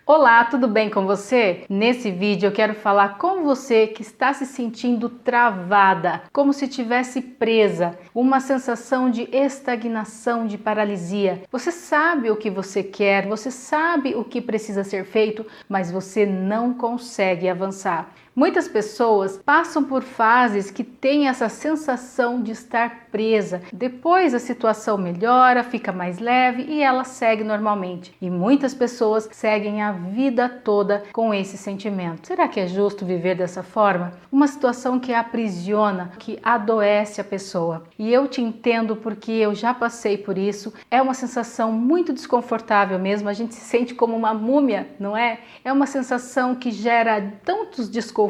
Olá, tudo bem com você? Nesse vídeo eu quero falar com você que está se sentindo travada, como se estivesse presa, uma sensação de estagnação, de paralisia. Você sabe o que você quer, você sabe o que precisa ser feito, mas você não consegue avançar. Muitas pessoas passam por fases que têm essa sensação de estar presa. Depois a situação melhora, fica mais leve e ela segue normalmente. E muitas pessoas seguem a vida toda com esse sentimento. Será que é justo viver dessa forma? Uma situação que aprisiona, que adoece a pessoa. E eu te entendo porque eu já passei por isso. É uma sensação muito desconfortável mesmo. A gente se sente como uma múmia, não é? É uma sensação que gera tantos desconfortos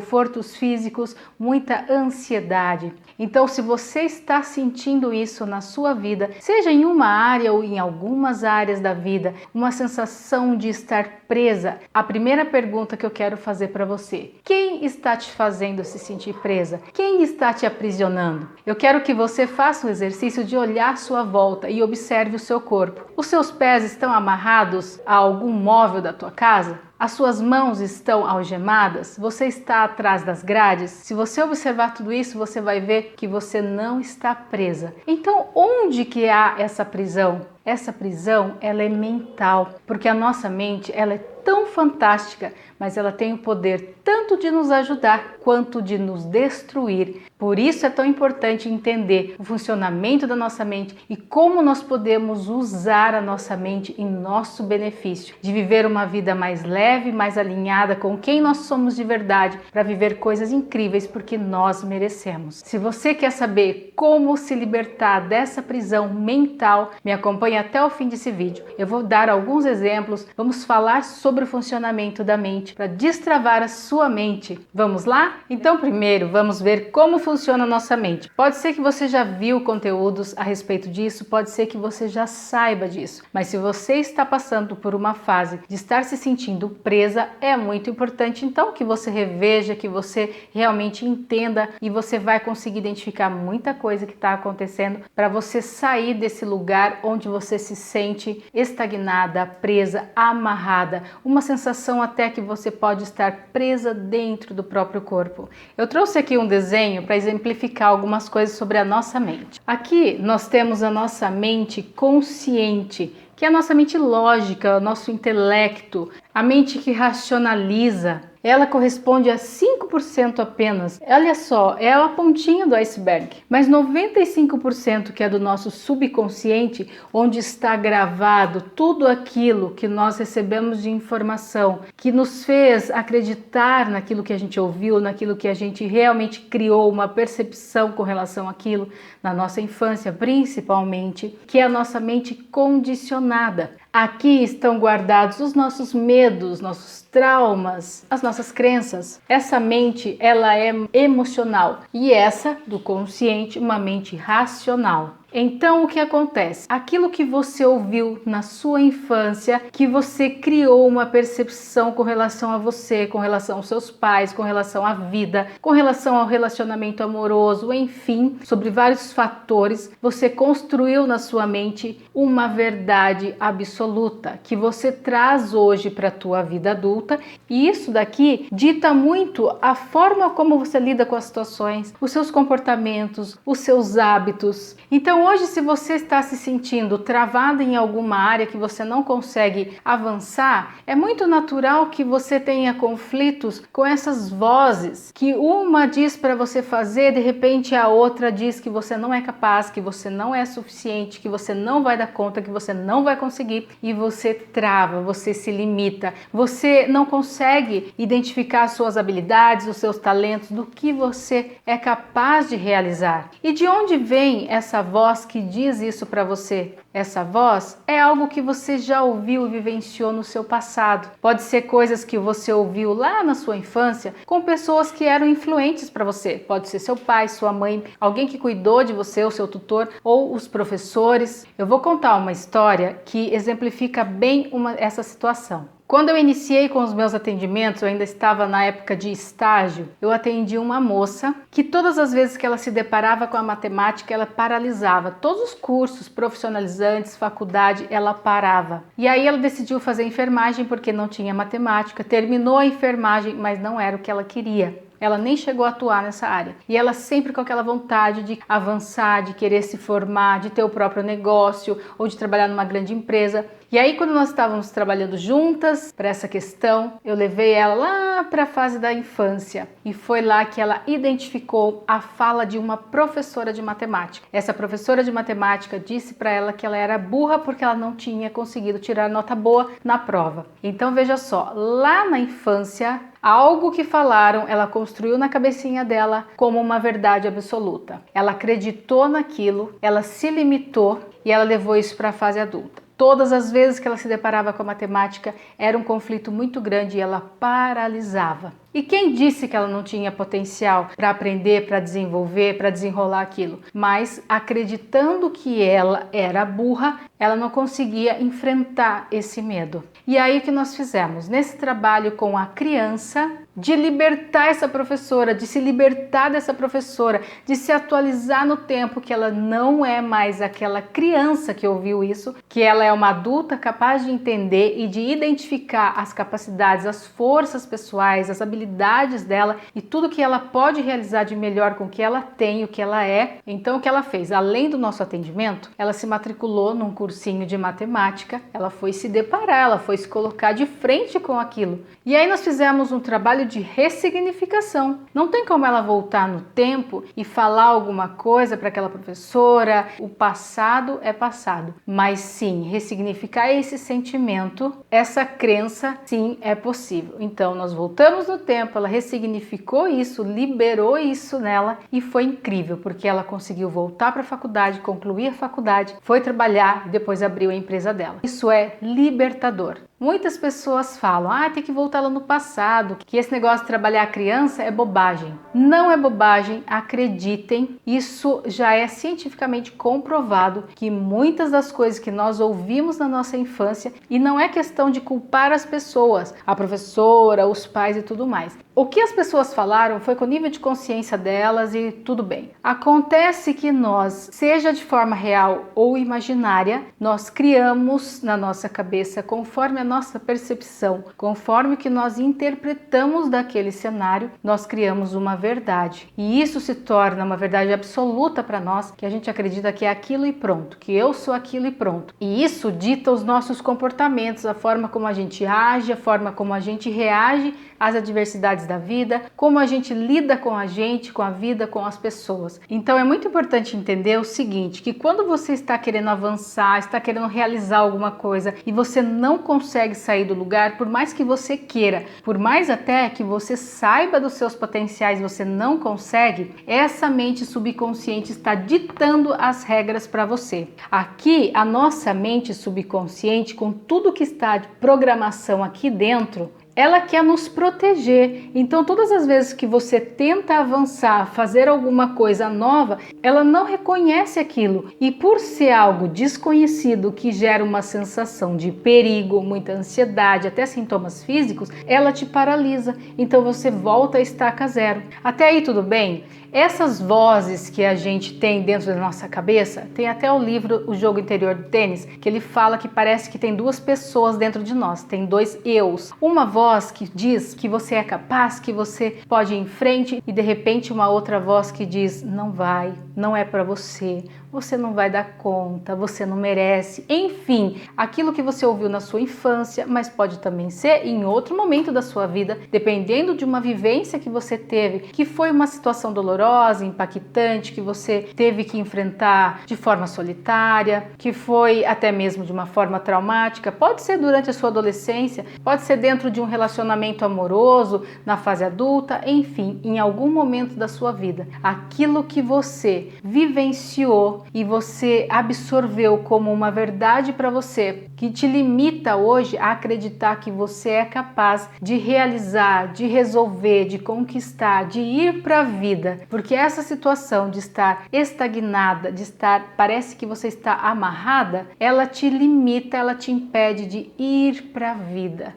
físicos, muita ansiedade. Então, se você está sentindo isso na sua vida, seja em uma área ou em algumas áreas da vida, uma sensação de estar presa, a primeira pergunta que eu quero fazer para você: quem está te fazendo se sentir presa? Quem está te aprisionando? Eu quero que você faça o exercício de olhar à sua volta e observe o seu corpo. Os seus pés estão amarrados a algum móvel da tua casa? As suas mãos estão algemadas? Você está atrás das grades? Se você observar tudo isso, você vai ver que você não está presa. Então, onde que há essa prisão? Essa prisão, ela é mental, porque a nossa mente, ela é tão fantástica, mas ela tem o poder tanto de nos ajudar quanto de nos destruir. Por isso é tão importante entender o funcionamento da nossa mente e como nós podemos usar a nossa mente em nosso benefício, de viver uma vida mais leve, mais alinhada com quem nós somos de verdade, para viver coisas incríveis porque nós merecemos. Se você quer saber como se libertar dessa prisão mental, me acompanhe até o fim desse vídeo. Eu vou dar alguns exemplos, vamos falar sobre o funcionamento da mente para destravar a sua mente. Vamos lá? Então, primeiro, vamos ver como funciona a nossa mente. Pode ser que você já viu conteúdos a respeito disso, pode ser que você já saiba disso, mas se você está passando por uma fase de estar se sentindo presa, é muito importante então que você reveja, que você realmente entenda e você vai conseguir identificar muita coisa que está acontecendo para você sair desse lugar onde você se sente estagnada, presa, amarrada, uma sensação até que você pode estar presa dentro do próprio corpo. Eu trouxe aqui um desenho para exemplificar algumas coisas sobre a nossa mente. Aqui nós temos a nossa mente consciente, que é a nossa mente lógica, o nosso intelecto, a mente que racionaliza. Ela corresponde a 5% apenas. Olha só, é a pontinha do iceberg. Mas 95% que é do nosso subconsciente, onde está gravado tudo aquilo que nós recebemos de informação, que nos fez acreditar naquilo que a gente ouviu, naquilo que a gente realmente criou uma percepção com relação àquilo, na nossa infância principalmente, que é a nossa mente condicionada. Aqui estão guardados os nossos medos, nossos traumas, as nossas crenças. Essa mente, ela é emocional e essa do consciente, uma mente racional. Então, o que acontece? Aquilo que você ouviu na sua infância, que você criou uma percepção com relação a você, com relação aos seus pais, com relação à vida, com relação ao relacionamento amoroso, enfim, sobre vários fatores, você construiu na sua mente uma verdade absoluta que você traz hoje para a tua vida adulta, e isso daqui dita muito a forma como você lida com as situações, os seus comportamentos, os seus hábitos. Então, hoje, se você está se sentindo travado em alguma área que você não consegue avançar, é muito natural que você tenha conflitos com essas vozes, que uma diz para você fazer, de repente a outra diz que você não é capaz, que você não é suficiente, que você não vai dar conta, que você não vai conseguir, e você trava, você se limita, você não consegue identificar as suas habilidades, os seus talentos, do que você é capaz de realizar. E de onde vem essa voz que diz isso para você? Essa voz é algo que você já ouviu e vivenciou no seu passado. Pode ser coisas que você ouviu lá na sua infância com pessoas que eram influentes para você. Pode ser seu pai, sua mãe, alguém que cuidou de você, o seu tutor ou os professores. Eu vou contar uma história que exemplifica bem essa situação. Quando eu iniciei com os meus atendimentos, eu ainda estava na época de estágio, eu atendi uma moça que todas as vezes que ela se deparava com a matemática, ela paralisava. Todos os cursos profissionalizantes antes, faculdade, ela parava. E aí ela decidiu fazer enfermagem porque não tinha matemática, terminou a enfermagem, mas não era o que ela queria. Ela nem chegou a atuar nessa área. E ela sempre com aquela vontade de avançar, de querer se formar, de ter o próprio negócio ou de trabalhar numa grande empresa. E aí, quando nós estávamos trabalhando juntas para essa questão, eu levei ela lá para a fase da infância. E foi lá que ela identificou a fala de uma professora de matemática. Essa professora de matemática disse para ela que ela era burra porque ela não tinha conseguido tirar nota boa na prova. Então, veja só, lá na infância, algo que falaram, ela construiu na cabecinha dela como uma verdade absoluta. Ela acreditou naquilo, ela se limitou e ela levou isso para a fase adulta. Todas as vezes que ela se deparava com a matemática, era um conflito muito grande e ela paralisava. E quem disse que ela não tinha potencial para aprender, para desenvolver, para desenrolar aquilo? Mas acreditando que ela era burra, ela não conseguia enfrentar esse medo. E aí o que nós fizemos? Nesse trabalho com a criança, de libertar essa professora, de se libertar dessa professora, de se atualizar no tempo, que ela não é mais aquela criança que ouviu isso, que ela é uma adulta capaz de entender e de identificar as capacidades, as forças pessoais, as habilidades dela e tudo que ela pode realizar de melhor com o que ela tem, o que ela é. Então o que ela fez? Além do nosso atendimento, ela se matriculou num cursinho de matemática, ela foi se deparar, ela foi se colocar de frente com aquilo. E aí nós fizemos um trabalho de ressignificação. Não tem como ela voltar no tempo e falar alguma coisa para aquela professora, o passado é passado. Mas sim, ressignificar esse sentimento, essa crença, sim, é possível. Então nós voltamos no tempo, ela ressignificou isso, liberou isso nela e foi incrível, porque ela conseguiu voltar para a faculdade, concluir a faculdade, foi trabalhar e depois abriu a empresa dela. Isso é libertador. Muitas pessoas falam, tem que voltar lá no passado, que esse negócio de trabalhar a criança é bobagem. Não é bobagem, acreditem, isso já é cientificamente comprovado que muitas das coisas que nós ouvimos na nossa infância, e não é questão de culpar as pessoas, a professora, os pais e tudo mais. O que as pessoas falaram foi com o nível de consciência delas e tudo bem. Acontece que nós, seja de forma real ou imaginária, nós criamos na nossa cabeça conforme a nossa percepção, conforme o que nós interpretamos daquele cenário, nós criamos uma verdade. E isso se torna uma verdade absoluta para nós, que a gente acredita que é aquilo e pronto, que eu sou aquilo e pronto. E isso dita os nossos comportamentos, a forma como a gente age, a forma como a gente reage às adversidades da vida, como a gente lida com a gente, com a vida, com as pessoas. Então é muito importante entender o seguinte, que quando você está querendo avançar, está querendo realizar alguma coisa e você não consegue sair do lugar, por mais que você queira, por mais até que você saiba dos seus potenciais, você não consegue, essa mente subconsciente está ditando as regras para você. Aqui, a nossa mente subconsciente, com tudo que está de programação aqui dentro, ela quer nos proteger. Então, todas as vezes que você tenta avançar, fazer alguma coisa nova, ela não reconhece aquilo. E por ser algo desconhecido que gera uma sensação de perigo, muita ansiedade, até sintomas físicos, ela te paralisa. Então, você volta a estaca zero. Até aí, tudo bem? Essas vozes que a gente tem dentro da nossa cabeça, tem até o livro O Jogo Interior do Tênis, que ele fala que parece que tem duas pessoas dentro de nós, tem dois eus. Uma voz que diz que você é capaz, que você pode ir em frente, e de repente uma outra voz que diz, não vai, não é para você não vai dar conta, você não merece. Enfim, aquilo que você ouviu na sua infância, mas pode também ser em outro momento da sua vida, dependendo de uma vivência que você teve, que foi uma situação dolorosa, impactante, que você teve que enfrentar de forma solitária, que foi até mesmo de uma forma traumática. Pode ser durante a sua adolescência, pode ser dentro de um relacionamento amoroso, na fase adulta, enfim, em algum momento da sua vida. Aquilo que você vivenciou e você absorveu como uma verdade para você, que te limita hoje a acreditar que você é capaz de realizar, de resolver, de conquistar, de ir para a vida. Porque essa situação de estar estagnada, de estar, parece que você está amarrada, ela te limita, ela te impede de ir para a vida.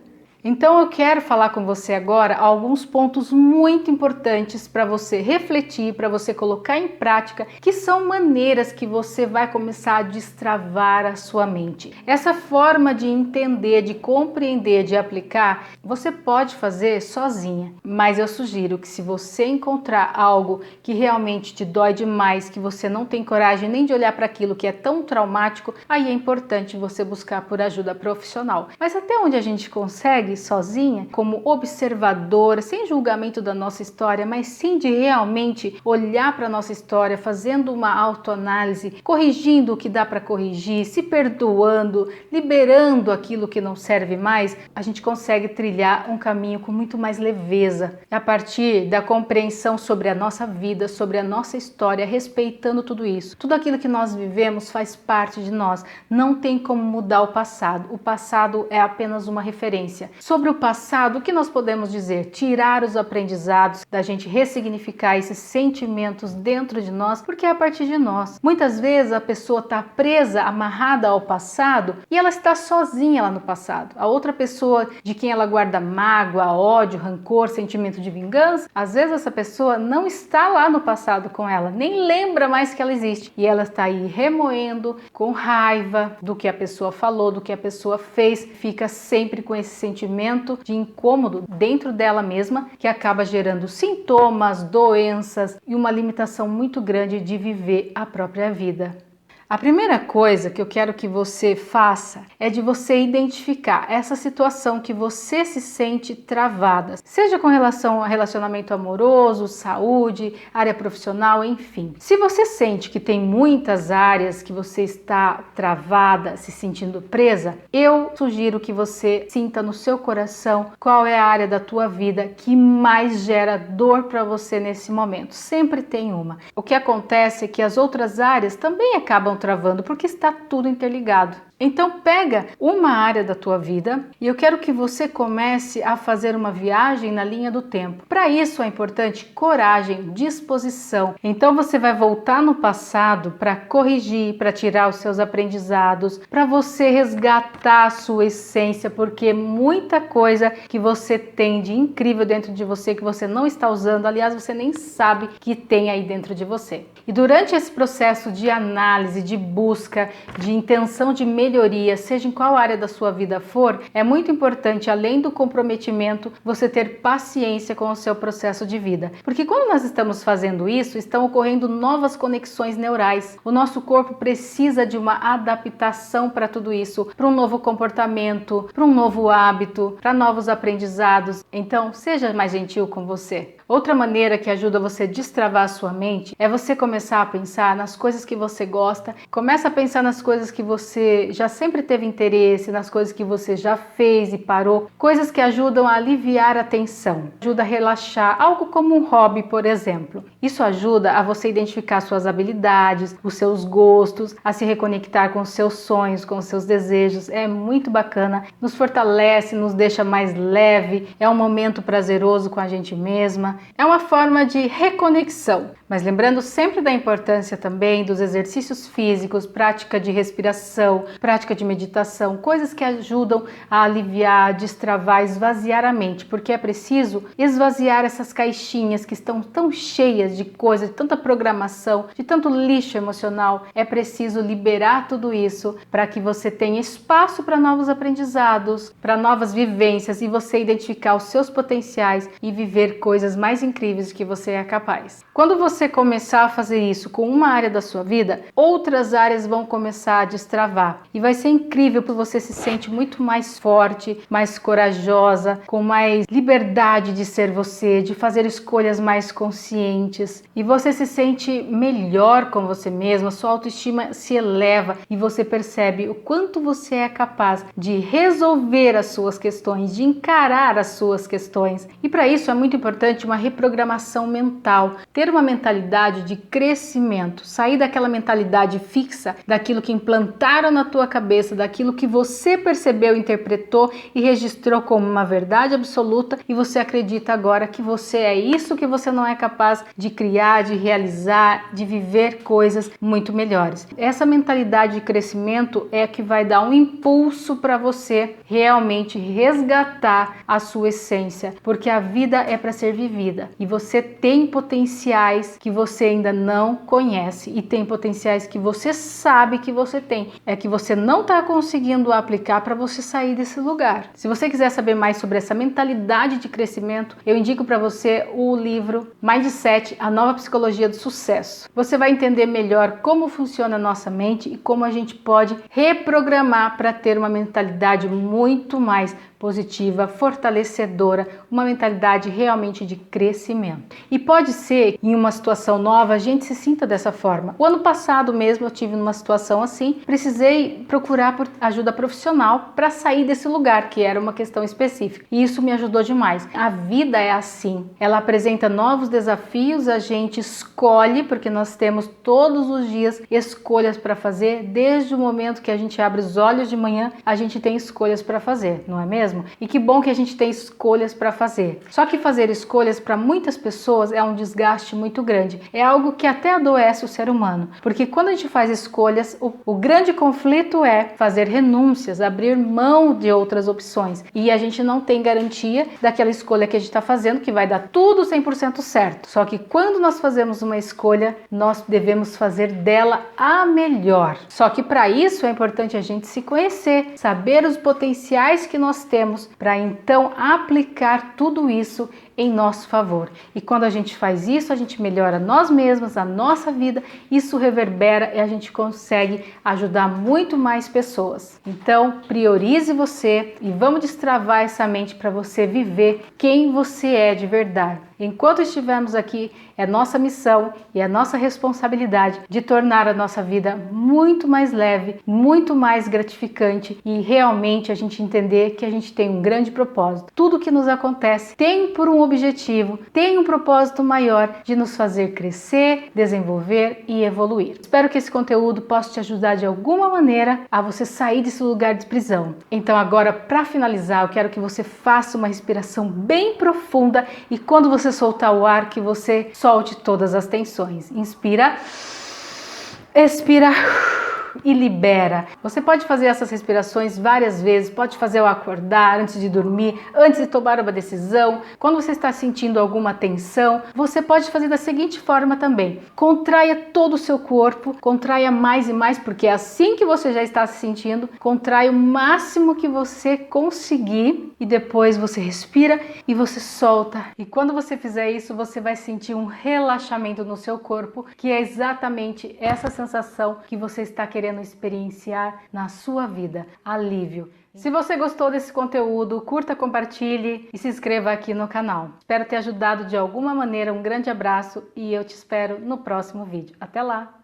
Então eu quero falar com você agora alguns pontos muito importantes para você refletir, para você colocar em prática, que são maneiras que você vai começar a destravar a sua mente. Essa forma de entender, de compreender, de aplicar, você pode fazer sozinha, mas eu sugiro que se você encontrar algo que realmente te dói demais, que você não tem coragem nem de olhar para aquilo que é tão traumático, aí é importante você buscar por ajuda profissional. Mas até onde a gente consegue sozinha, como observadora, sem julgamento da nossa história, mas sim de realmente olhar para a nossa história, fazendo uma autoanálise, corrigindo o que dá para corrigir, se perdoando, liberando aquilo que não serve mais, a gente consegue trilhar um caminho com muito mais leveza, a partir da compreensão sobre a nossa vida, sobre a nossa história, respeitando tudo isso. Tudo aquilo que nós vivemos faz parte de nós, não tem como mudar o passado é apenas uma referência. Sobre o passado, o que nós podemos dizer? Tirar os aprendizados, da gente ressignificar esses sentimentos dentro de nós, porque é a partir de nós. Muitas vezes a pessoa está presa, amarrada ao passado e ela está sozinha lá no passado. A outra pessoa de quem ela guarda mágoa, ódio, rancor, sentimento de vingança, às vezes essa pessoa não está lá no passado com ela, nem lembra mais que ela existe. E ela está aí remoendo, com raiva do que a pessoa falou, do que a pessoa fez, fica sempre com esse sentimento de incômodo dentro dela mesma, que acaba gerando sintomas, doenças e uma limitação muito grande de viver a própria vida. A primeira coisa que eu quero que você faça é de você identificar essa situação que você se sente travada, seja com relação a relacionamento amoroso, saúde, área profissional, enfim. Se você sente que tem muitas áreas que você está travada, se sentindo presa, eu sugiro que você sinta no seu coração qual é a área da tua vida que mais gera dor para você nesse momento. Sempre tem uma. O que acontece é que as outras áreas também acabam travando, porque está tudo interligado. Então pega uma área da tua vida e eu quero que você comece a fazer uma viagem na linha do tempo. Para isso é importante coragem, disposição. Então você vai voltar no passado para corrigir, para tirar os seus aprendizados, para você resgatar a sua essência, porque muita coisa que você tem de incrível dentro de você que você não está usando, aliás, você nem sabe que tem aí dentro de você. E durante esse processo de análise, de busca, de intenção de melhoria, seja em qual área da sua vida for, é muito importante, além do comprometimento, você ter paciência com o seu processo de vida. Porque quando nós estamos fazendo isso, estão ocorrendo novas conexões neurais. O nosso corpo precisa de uma adaptação para tudo isso, para um novo comportamento, para um novo hábito, para novos aprendizados. Então, seja mais gentil com você. Outra maneira que ajuda você a destravar a sua mente é você começar a pensar nas coisas que você gosta, começa a pensar nas coisas que você já sempre teve interesse, nas coisas que você já fez e parou, coisas que ajudam a aliviar a tensão, ajuda a relaxar, algo como um hobby, por exemplo. Isso ajuda a você identificar suas habilidades, os seus gostos, a se reconectar com os seus sonhos, com os seus desejos. É muito bacana, nos fortalece, nos deixa mais leve, é um momento prazeroso com a gente mesma. É uma forma de reconexão, mas lembrando sempre da importância também dos exercícios físicos, prática de respiração, prática de meditação, coisas que ajudam a aliviar, destravar, esvaziar a mente, porque é preciso esvaziar essas caixinhas que estão tão cheias de coisas, de tanta programação, de tanto lixo emocional. É preciso liberar tudo isso para que você tenha espaço para novos aprendizados, para novas vivências e você identificar os seus potenciais e viver coisas mais incríveis que você é capaz. Quando você começar a fazer isso com uma área da sua vida, outras áreas vão começar a destravar e vai ser incrível porque você se sente muito mais forte, mais corajosa, com mais liberdade de ser você, de fazer escolhas mais conscientes e você se sente melhor com você mesma, sua autoestima se eleva e você percebe o quanto você é capaz de resolver as suas questões, de encarar as suas questões. E para isso é muito importante uma reprogramação mental, ter uma mentalidade de crescimento, sair daquela mentalidade fixa, daquilo que implantaram na tua sua cabeça, daquilo que você percebeu, interpretou e registrou como uma verdade absoluta, e você acredita agora que você é isso, que você não é capaz de criar, de realizar, de viver coisas muito melhores. Essa mentalidade de crescimento é que vai dar um impulso para você realmente resgatar a sua essência, porque a vida é para ser vivida e você tem potenciais que você ainda não conhece e tem potenciais que você sabe que você tem, é que você não está conseguindo aplicar para você sair desse lugar. Se você quiser saber mais sobre essa mentalidade de crescimento, eu indico para você o livro Mindset, a nova psicologia do sucesso. Você vai entender melhor como funciona a nossa mente e como a gente pode reprogramar para ter uma mentalidade muito mais positiva, fortalecedora, uma mentalidade realmente de crescimento. E pode ser que em uma situação nova a gente se sinta dessa forma. O ano passado mesmo eu tive numa situação assim, precisei procurar por ajuda profissional para sair desse lugar, que era uma questão específica. E isso me ajudou demais. A vida é assim, ela apresenta novos desafios, a gente escolhe, porque nós temos todos os dias escolhas para fazer, desde o momento que a gente abre os olhos de manhã, a gente tem escolhas para fazer, não é mesmo? E que bom que a gente tem escolhas para fazer. Só que fazer escolhas para muitas pessoas é um desgaste muito grande. É algo que até adoece o ser humano. Porque quando a gente faz escolhas, o grande conflito é fazer renúncias, abrir mão de outras opções. E a gente não tem garantia daquela escolha que a gente está fazendo, que vai dar tudo 100% certo. Só que quando nós fazemos uma escolha, nós devemos fazer dela a melhor. Só que para isso é importante a gente se conhecer, saber os potenciais que nós temos, para então aplicar tudo isso em nosso favor. E quando a gente faz isso, a gente melhora nós mesmos, a nossa vida, isso reverbera e a gente consegue ajudar muito mais pessoas. Então, priorize você e vamos destravar essa mente para você viver quem você é de verdade. Enquanto estivermos aqui, é nossa missão e é nossa responsabilidade de tornar a nossa vida muito mais leve, muito mais gratificante e realmente a gente entender que a gente tem um grande propósito. Tudo que nos acontece tem por um objetivo, tem um propósito maior de nos fazer crescer, desenvolver e evoluir. Espero que esse conteúdo possa te ajudar de alguma maneira a você sair desse lugar de prisão. Então agora, para finalizar, eu quero que você faça uma respiração bem profunda e quando você soltar o ar, que você solte todas as tensões. Inspira, expira e libera. Você pode fazer essas respirações várias vezes, pode fazer ao acordar, antes de dormir, antes de tomar uma decisão. Quando você está sentindo alguma tensão, você pode fazer da seguinte forma também. Contraia todo o seu corpo, contraia mais e mais, porque é assim que você já está se sentindo. Contraia o máximo que você conseguir e depois você respira e você solta. E quando você fizer isso, você vai sentir um relaxamento no seu corpo, que é exatamente essa sensação que você está querendo experienciar na sua vida, alívio. Se você gostou desse conteúdo, curta, compartilhe e se inscreva aqui no canal. Espero ter ajudado de alguma maneira. Um grande abraço e eu te espero no próximo vídeo. Até lá!